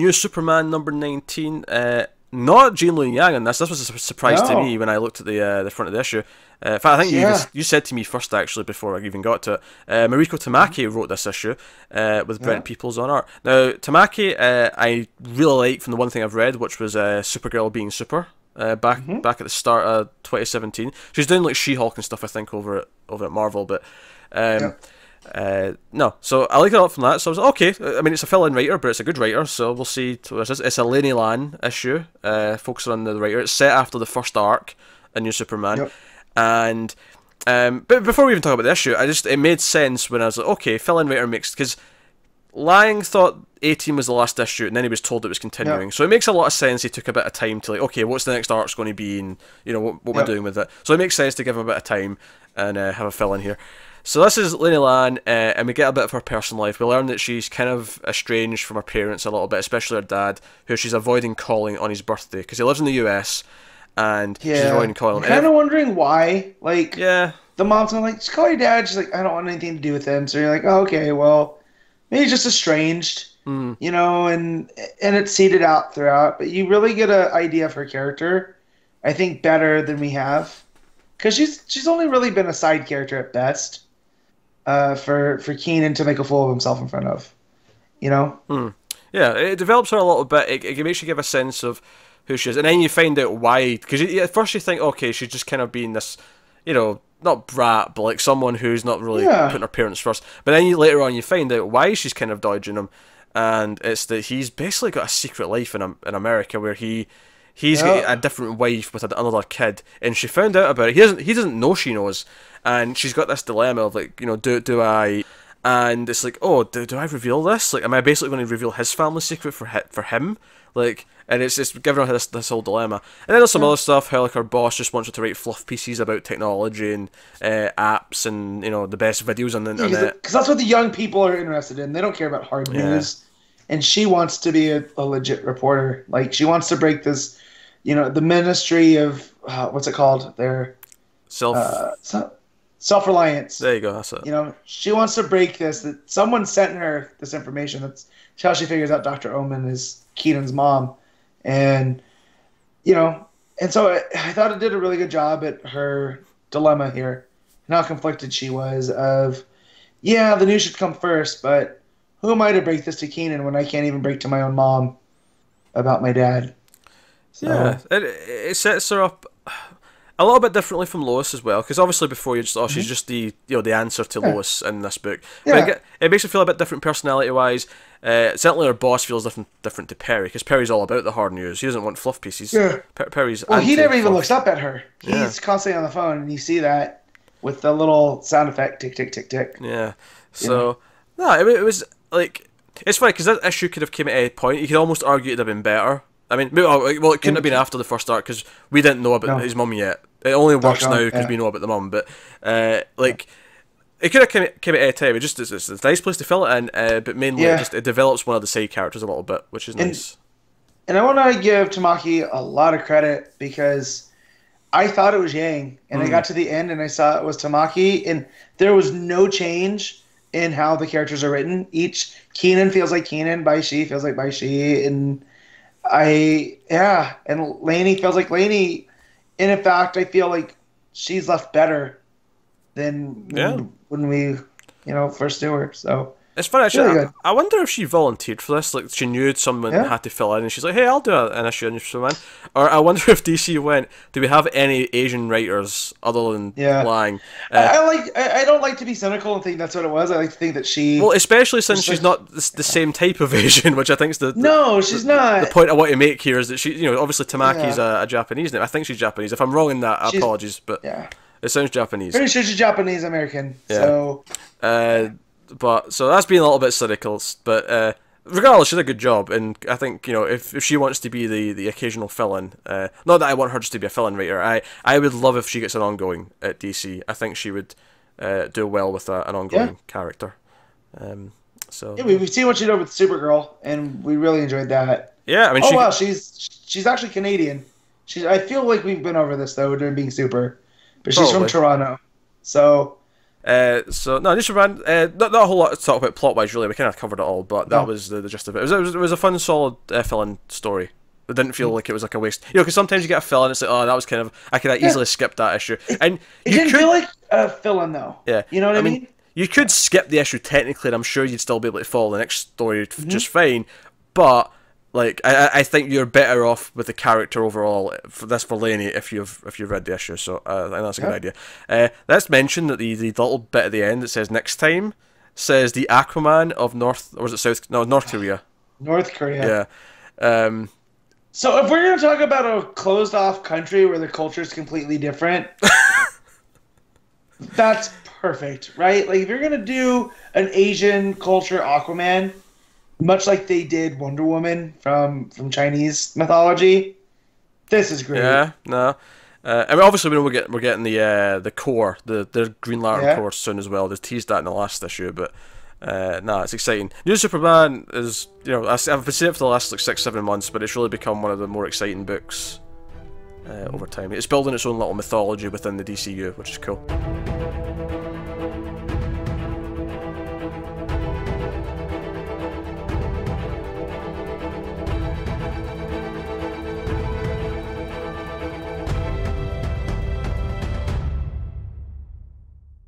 New Superman number 19. Not Jean Luen Yang in this. This was a surprise to me when I looked at the front of the issue. In fact, I think you said to me first, actually, before I even got to it. Mariko Tamaki wrote this issue with Brent Peoples on art. Now, Tamaki, I really like from the one thing I've read, which was Supergirl being super. Back at the start of 2017. She's doing like She-Hulk and stuff, I think, over at Marvel, but no. So I like it a lot from that. So I was like, okay. I mean, it's a fill-in writer, but it's a good writer. So we'll see. It's a Laney Lan issue, focusing on the writer. It's set after the first arc in New Superman, and but before we even talk about the issue, it made sense when I was like, okay, fill-in writer makes, because Lang thought 18 was the last issue, and then he was told it was continuing. So it makes a lot of sense. He took a bit of time to like, okay, what's the next arc's going to be, and what we're doing with it. So it makes sense to give him a bit of time and have a fill in here. So this is Laney Lan, and we get a bit of her personal life. We learn that she's kind of estranged from her parents a little bit, especially her dad, who she's avoiding calling on his birthday because he lives in the US, and she's avoiding calling. I'm kind of wondering why. Like, the mom's like, just call your dad. She's like, I don't want anything to do with him. So you're like, oh, okay, well, maybe just estranged, and it's seeded out throughout. But you really get an idea of her character, I think, better than we have, because she's only really been a side character at best, for Keenan to make a fool of himself in front of, Yeah, it develops her a little bit. It makes you give a sense of who she is, and then you find out why. Because at first you think, okay, she's just kind of being this, not brat, but like someone who's not really putting her parents first. But then later on you find out why she's kind of dodging him, and it's that he's basically got a secret life in America where he's got a different wife with another kid, and she found out about it. He doesn't know she knows, and she's got this dilemma of like, do I? And it's like, oh, do I reveal this? Like, am I basically going to reveal his family secret for him? Like, and it's just giving her this whole dilemma. And then there's some other stuff, how like her boss just wants her to write fluff pieces about technology and apps and the best videos on the internet. Because that's what the young people are interested in. They don't care about hard news. And she wants to be a legit reporter. Like, she wants to break this, the ministry of what's it called? Their self-reliance. There you go. That's it. She wants to break this. That someone sent her this information. That's how she figures out Dr. Omen is Keenan's mom. And so I thought it did a really good job at her dilemma here, and how conflicted she was of, the news should come first, but who am I to break this to Keenan when I can't even break to my own mom about my dad? So, yeah, it sets her up a little bit differently from Lois as well, because obviously before you just she's just the the answer to Lois in this book. But it makes her feel a bit different personality wise. Certainly her boss feels different to Perry, because Perry's all about the hard news. He doesn't want fluff pieces. Perry's he never even looks up at her. He's constantly on the phone, and you see that with the little sound effect, tick tick tick tick. Yeah. So it was like, it's funny because that issue could have came at any point. You could almost argue it'd have been better. I mean, well, it couldn't have been after the first arc because we didn't know about his mum yet. It only works now because we know about the mum, but it could have came at any time. It's a nice place to fill it in, but mainly it develops one of the side characters a little bit, which is nice. And I want to give Tamaki a lot of credit, because I thought it was Yang, and I got to the end and I saw it was Tamaki, and there was no change in how the characters are written. Keenan feels like Keenan, Baishi feels like Baishi, and and Laney feels like Laney. And in fact, I feel like she's left better than when we, first knew her. So it's funny, actually. Really I wonder if she volunteered for this. Like, she knew someone had to fill in, and she's like, "Hey, I'll do an issue on Superman." Or I wonder if DC went, "Do we have any Asian writers other than Lang?" I don't like to be cynical and think that's what it was. I like to think that she. Well, especially since she's not the same type of Asian, which I think is she's not. The point I want to make here is that she, obviously Tamaki's a Japanese name. I think she's Japanese. If I'm wrong in that, apologies, but it sounds Japanese. Pretty sure she's Japanese American. Yeah. So. But so that's being a little bit cynical, but regardless, she did a good job, and I think if she wants to be the occasional fill-in, not that I want her just to be a fill-in writer. I would love if she gets an ongoing at DC. I think she would do well with an ongoing character. So we've seen what she did with Supergirl, and we really enjoyed that. Yeah, I mean, she's actually Canadian. I feel like we've been over this though during being Super, but she's from Toronto, so. So no, New Superman. Not a whole lot to talk about plot wise. Really, we kind of covered it all, but that was the gist of it. It was a fun, solid fill-in story. It didn't feel like it was like a waste. You know, because sometimes you get a fill-in, it's like, oh, that was kind of, I could have easily skipped that issue. And it didn't feel like a fill-in though. Yeah, you know what I mean? You could skip the issue technically, and I'm sure you'd still be able to follow the next story just fine. But like, I think you're better off with the character overall for Laney if you've read the issue. So I think that's a good idea. Let's mention that the little bit at the end that says next time says the Aquaman of North, or was it South? No, North Korea. North Korea. Yeah. So if we're going to talk about a closed-off country where the culture is completely different, that's perfect, right? Like, if you're going to do an Asian culture Aquaman, much like they did Wonder Woman from Chinese mythology, this is great. Yeah, no. I mean, obviously, we know we're getting the core, the Green Lantern core soon as well. They teased that in the last issue, but it's exciting. New Superman is, you know, I've been seeing it for the last like 6-7 months, but it's really become one of the more exciting books over time. It's building its own little mythology within the DCU, which is cool.